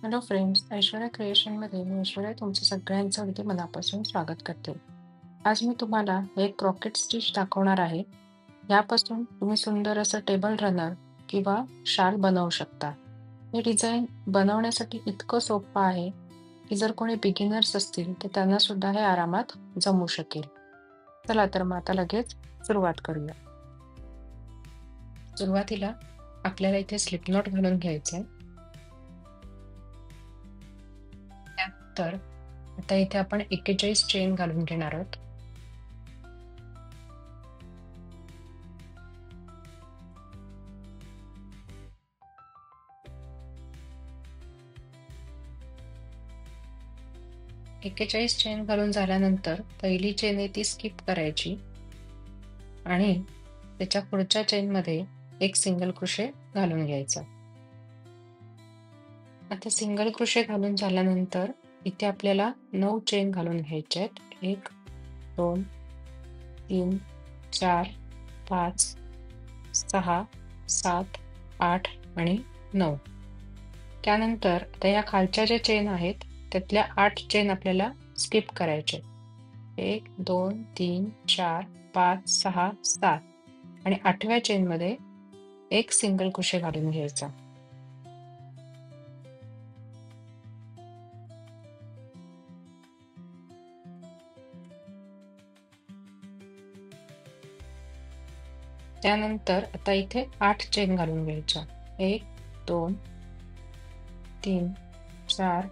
Hello friends, Aishwarya क्रिएशनमध्ये मी ऐश्वर्या तुमचं सगळ्यांचं अगदी मनापासून स्वागत करते. आज मी तुम्हाला एक क्रॉकेट स्टिच दाखवणार आहे. यापासून तुम्ही सुंदर असं टेबल रनर किंवा शाल बनवू शकता. हे डिझाईन बनवण्यासाठी इतकं सोपं आहे की जर कोणी बिगिनर्स असतील तर त्यांना सुद्धा हे आरामात जमू शकेल. चला तर मग आता लगेच सुरुवात करूया. सुरुवातीला आपल्याला इथे स्लिप नॉट घालून घ्यायचं आहे. त्यानंतर आता इथे आपण 41 चेन घालून घेणार आहोत. 41 चेन घालून झाल्यानंतर पहिली चेन आहे ती स्किप करायची आणि त्याच्या पुढच्या चेनमध्ये एक सिंगल क्रोशे घालून घ्यायचा. आता सिंगल क्रोशे घालून झाल्यानंतर इथे आपल्याला 9 चेन घालून घ्यायचे आहेत. 1, 2, 3, 4, 5, 6, 7, 8 आणि 9. त्यानंतर आता या खालच्या ज्या चेन आहेत त्यातल्या 8 चेन आपल्याला स्किप करायचे. 1, 2, 3, 4, 5, 6, 7 आणि 8व्या चेनमध्ये एक सिंगल क्रोशे घालून घ्यायचा. त्यानंतर आता इथे 8 चेन घालून घ्यायच्या. 1, 2, 3, 4,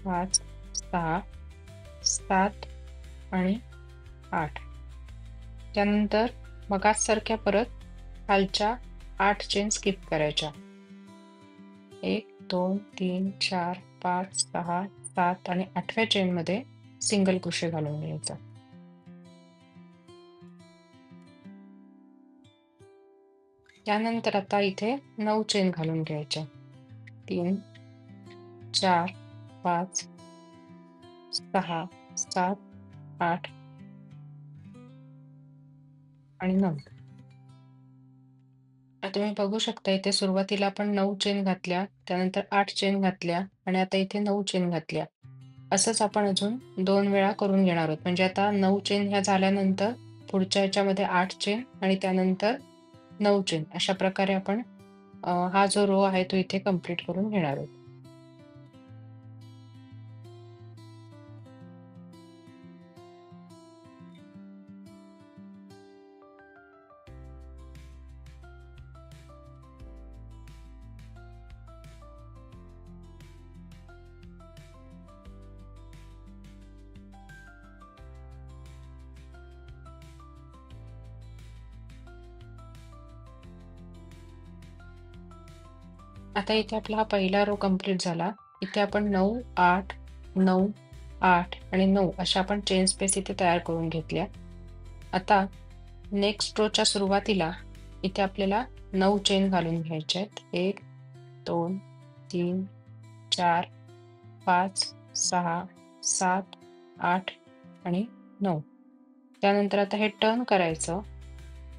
5, 6, 7 आणि 8. त्यानंतर मगाचसारख्या परत खालच्या 8 चेन स्किप करायच्या. 1, 2, 3, 4, 5, 6, 7 आणि 8व्या चेनमध्ये सिंगल क्रोशे घालून घ्यायचा. त्यानंतर आता इथे 9 चेन घालून घ्यायच्या. 3, 4, 5, 6, 7, 8 आणि 9. आता तुम्ही बघू शकता इथे सुरुवातीला आपण 9 चेन घातल्या, त्यानंतर 8 चेन घातल्या आणि आता इथे 9 चेन घातल्या. असंच आपण अजून 2 वेळा करून घेणार आहोत. म्हणजे आता 9 चेन ह्या झाल्यानंतर पुढच्या ह्याच्यामध्ये 8 चेन आणि त्यानंतर 9 चेन अशा प्रकारे आपण हा जो रो आहे तो इथे कंप्लीट करून घेणार आहोत. आता इथे आपला हा पहिला रो कंप्लीट झाला. इथे आपण 9, 8, 9, 8 आणि 9 अशा आपण चेन स्पेस इथे तयार करून घेतल्या. आता नेक्स्ट रोच्या सुरुवातीला इथे आपल्याला 9 चेन घालून घ्यायच्या आहेत. 1, 2, 3, 4, 5, 6, 7, 8 आणि 9. त्यानंतर आता हे टर्न करायचं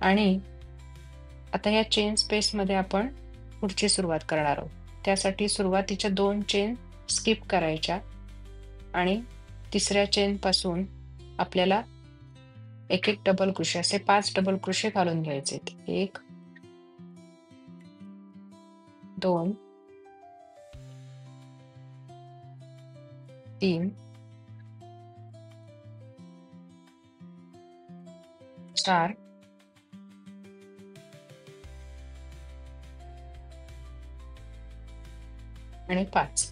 आणि आता या चेन स्पेसमध्ये आपण पुढची सुरुवात करणार आहोत. त्यासाठी सुरुवातीच्या 2 चेन स्किप करायच्या आणि तिसऱ्या चेन पासून आपल्याला एक एक डबल क्रोशे असे 5 डबल क्रोशे घालून घ्यायचे. 1, 2, 3, 4 आणि 5.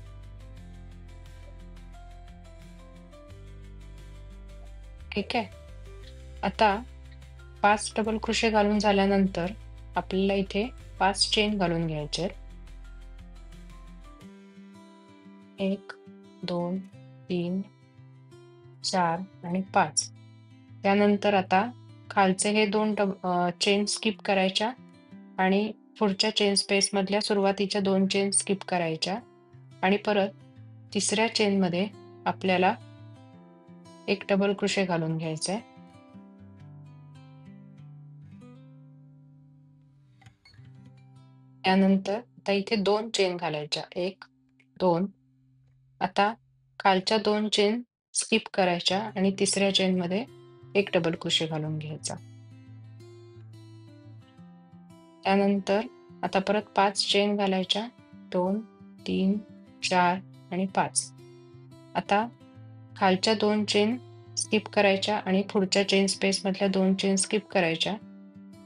ठीक आहे. आता 5 डबल क्रोशे घालून झाल्यानंतर आपल्याला इथे 5 चेन घालून घ्यायचे आहेत. 1, 2, 3, 4 आणि 5. त्यानंतर आता खालचे हे 2 चेन स्किप करायच्या आणि पुढच्या चेन स्पेस मधल्या सुरुवातीच्या 2 चेन स्किप करायच्या आणि परत तिसऱ्या चेनमध्ये आपल्याला एक डबल क्रोशे घालून घ्यायचंय. त्यानंतर आता इथे 2 चेन घालायच्या. 1, 2 आता खालच्या 2 चेन स्किप करायच्या आणि तिसऱ्या चेनमध्ये एक डबल क्रोशे घालून घ्यायचा. त्यानंतर आता परत 5 चेन घालायच्या. 2, 3, 4 आणि 5. आता खालच्या 2 चेन स्किप करायच्या आणि पुढच्या चेन स्पेसमधल्या 2 चेन स्किप करायच्या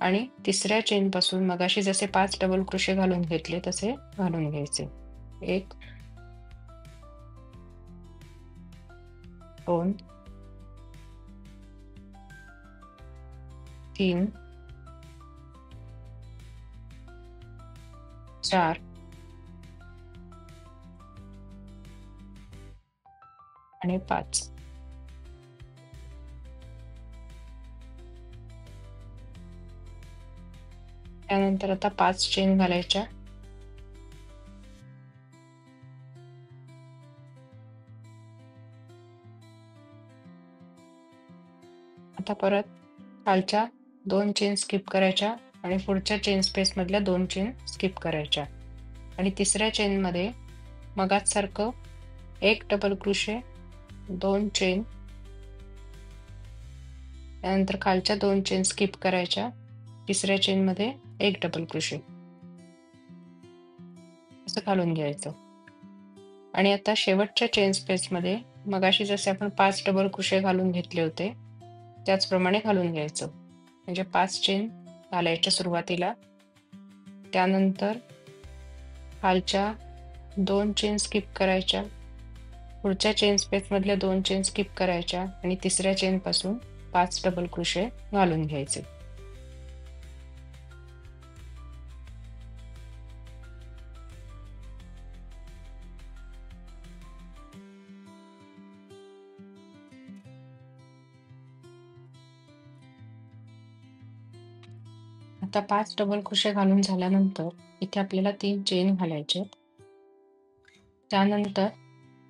आणि तिसऱ्या चेनपासून मगाशी जसे 5 डबल क्रोशे घालून घेतले तसे घालून घ्यायचे. 1, 2, 3, 4 आणि 5. त्यानंतर आता 5 चेन घालायच्या. आता परत खालच्या 2 चेन स्किप करायच्या आणि पुढच्या चेन स्पेसमधल्या 2 चेन स्किप करायच्या आणि तिसऱ्या चेनमध्ये मगाचसारखं एक डबल क्रोशे, 2 चेन, त्यानंतर खालच्या 2 चेन स्किप करायच्या, तिसऱ्या चेनमध्ये एक डबल क्रोशे असं घालून घ्यायचं. आणि आता शेवटच्या चेन स्पेसमध्ये मगाशी जसे आपण 5 डबल क्रोशे घालून घेतले होते त्याचप्रमाणे घालून घ्यायचं. म्हणजे 5 चेन घालायच्या सुरुवातीला, त्यानंतर खालच्या 2 चेन स्किप करायच्या, पुढच्या चेन स्पेसमधल्या 2 चेन स्किप करायच्या आणि तिसऱ्या चेनपासून 5 डबल क्रोशे घालून घ्यायचे. आता 5 डबल क्रोशे घालून झाल्यानंतर इथे आपल्याला 3 चेन घालायचे. त्यानंतर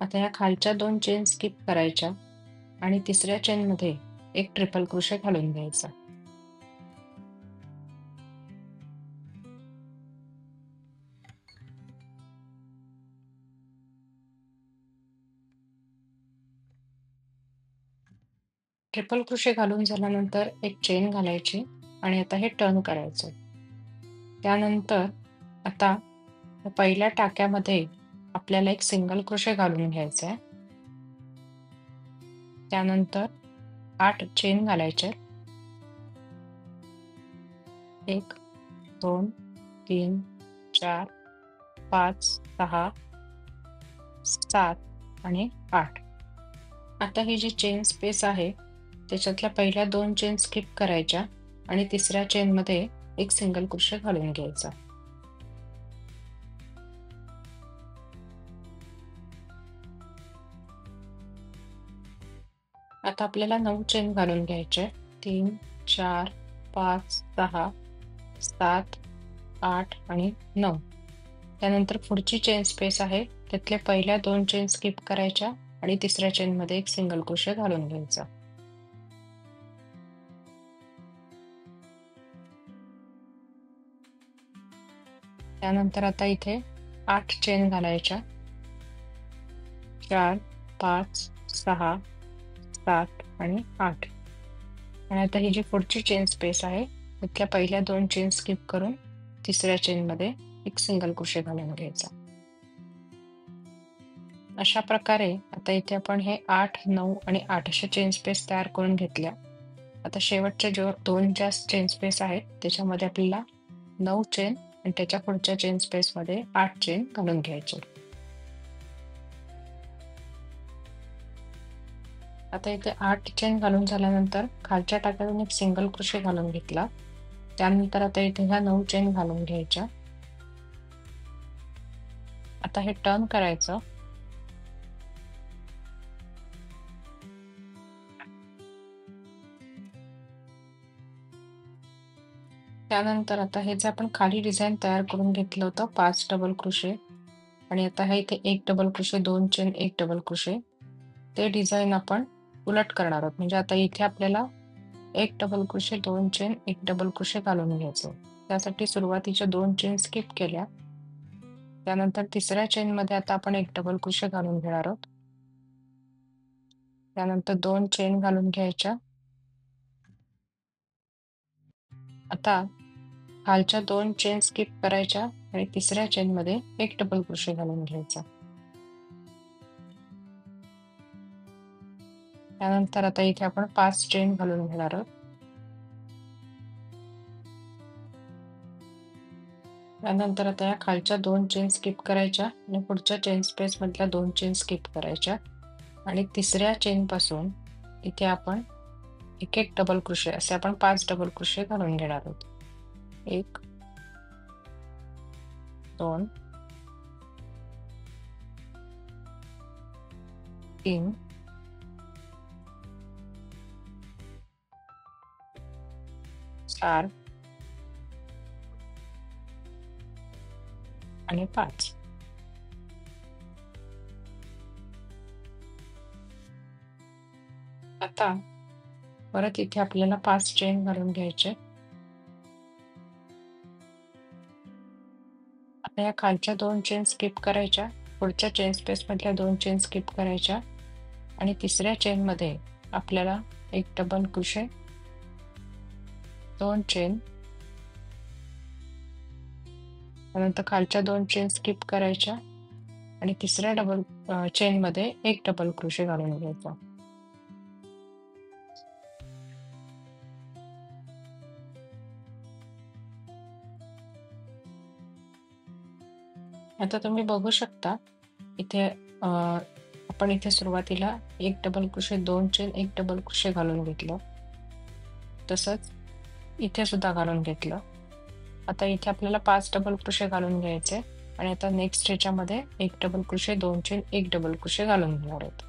आता या खालच्या 2 चेन स्किप करायच्या आणि तिसऱ्या चेनमध्ये एक ट्रिपल क्रोशे घालून घ्यायचा. ट्रिपल क्रोशे घालून झाल्यानंतर एक चेन घालायची आणि आता हे टर्न करायचं. त्यानंतर आता पहिल्या टाक्यामध्ये आपल्याला एक सिंगल क्रोशे घालून घ्यायचा आहे. त्यानंतर 8 चेन घालायचे. 1, 2, 3, 4, 5, 6, 7 आणि 8. आता ही जी चेन स्पेस आहे त्याच्यातल्या पहिल्या 2 चेन स्किप करायच्या आणि तिसऱ्या चेनमध्ये एक सिंगल क्रोशे घालून घ्यायचा. आता आपल्याला 9 चेन घालून घ्यायचे. 3, 4, 5, 6, 7, 8 आणि 9. त्यानंतर पुढची चेन स्पेस आहे त्यातल्या पहिल्या 2 चेन स्किप करायच्या आणि तिसऱ्या चेनमध्ये एक सिंगल क्रोशे घालून घ्यायचा. त्यानंतर आता इथे 8 चेन घालायच्या. 4, 5, 6, 7 आणि 8. आणि आता ही जी पुढची चेन स्पेस आहे त्यातल्या पहिल्या 2 चेन स्किप करून तिसऱ्या चेनमध्ये एक सिंगल क्रोशे घालून घ्यायचा. अशा प्रकारे आता इथे आपण हे 8, 9 आणि 8 अशा चेन स्पेस तयार करून घेतल्या. आता शेवटच्या जो 2 ज्या चेन स्पेस आहेत त्याच्यामध्ये आपल्याला 9 चेन आणि त्याच्या पुढच्या चेन स्पेसमध्ये 8 चेन घालून घ्यायचे. आता इथे 8 चेन घालून झाल्यानंतर खालच्या टाक्यातून एक सिंगल क्रोशे घालून घेतला. त्यानंतर आता इथे ह्या 9 चेन घालून घ्यायच्या. आता हे टर्न करायचं. त्यानंतर आता हे जे आपण खाली डिझाईन तयार करून घेतलं होतं 5 डबल क्रोशे आणि आता हे इथे एक डबल क्रोशे, 2 चेन, एक डबल क्रोशे, ते डिझाईन आपण उलट करणार आहोत. म्हणजे आता इथे आपल्याला एक डबल क्रोशे, 2 चेन, एक डबल क्रोशे घालून घ्यायचं. त्यासाठी सुरुवातीच्या 2 चेन स्किप केल्या त्यानंतर तिसऱ्या चेनमध्ये आता आपण एक डबल क्रोशे घालून घेणार आहोत. त्यानंतर 2 चेन घालून घ्यायच्या. आता खालच्या 2 चेन स्किप करायच्या आणि तिसऱ्या चेनमध्ये एक डबल क्रोशे घालून घ्यायचा. त्यानंतर आता इथे आपण 5 चेन घालून घेणार आहोत. त्यानंतर आता या खालच्या 2 चेन स्किप करायच्या आणि पुढच्या चेन स्पेस मधल्या 2 चेन स्किप करायच्या आणि तिसऱ्या चेन पासून इथे आपण एक डबल क्रोशे असे आपण 5 डबल क्रोशे घालून घेणार आहोत. 1 2 3 4 आणि 5. आता परत इथे आपल्याला 5 चेन घालून घ्यायचे. आता या खालच्या 2 चेन स्किप करायच्या, पुढच्या चेन स्पेस मधल्या 2 चेन स्किप करायच्या आणि तिसऱ्या चेन मध्ये आपल्याला एक डबल क्रोशे, 2 चेन, त्यानंतर खालच्या 2 चेन स्किप करायच्या आणि तिसऱ्या डबल चेन मध्ये एक डबल क्रोशे घालून घ्यायचा. आता तुम्ही बघू शकता इथे आपण इथे सुरुवातीला एक डबल क्रोशे, 2 चेन, एक डबल क्रोशे घालून घेतलं. तसंच इथे सुद्धा घालून घेतलं. आता इथे आपल्याला 5 डबल क्रोशे घालून घ्यायचे आणि आता नेक्स्ट ह्याच्यामध्ये एक डबल क्रोशे, 2 चेन, एक डबल क्रोशे घालून घेणार आहोत.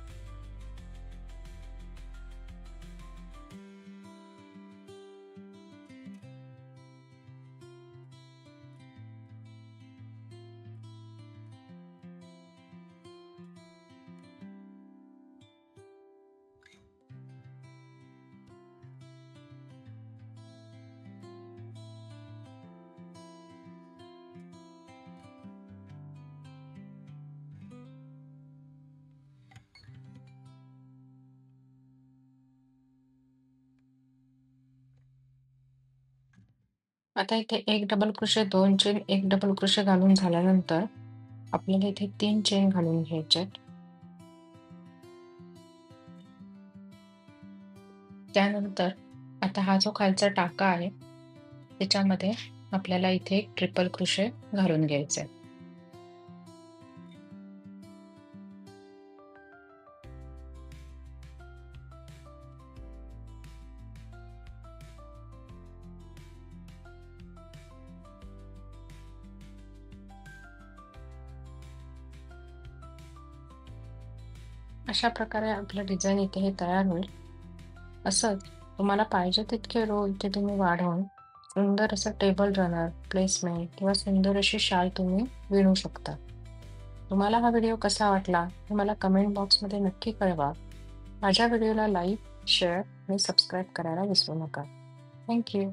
आता इथे एक डबल क्रोशे, 2 चेन, एक डबल क्रोशे घालून झाल्यानंतर आपल्याला इथे 3 चेन घालून घ्यायचे. त्यानंतर आता हा जो खालचा टाका आहे त्याच्यामध्ये आपल्याला इथे एक ट्रिपल क्रोशे घालून घ्यायचे. अशा प्रकारे आपलं डिझाईन इथे हे तयार होईल. असंच तुम्हाला पाहिजे तितके रो इथे तुम्ही वाढवून सुंदर असं टेबल रनर, प्लेसमेंट किंवा सुंदर अशी शाल तुम्ही विणू शकता. तुम्हाला हा व्हिडिओ कसा वाटला हे मला कमेंट बॉक्समध्ये नक्की कळवा. माझ्या व्हिडिओला लाईक, शेअर आणि सबस्क्राईब करायला विसरू नका. Thank you.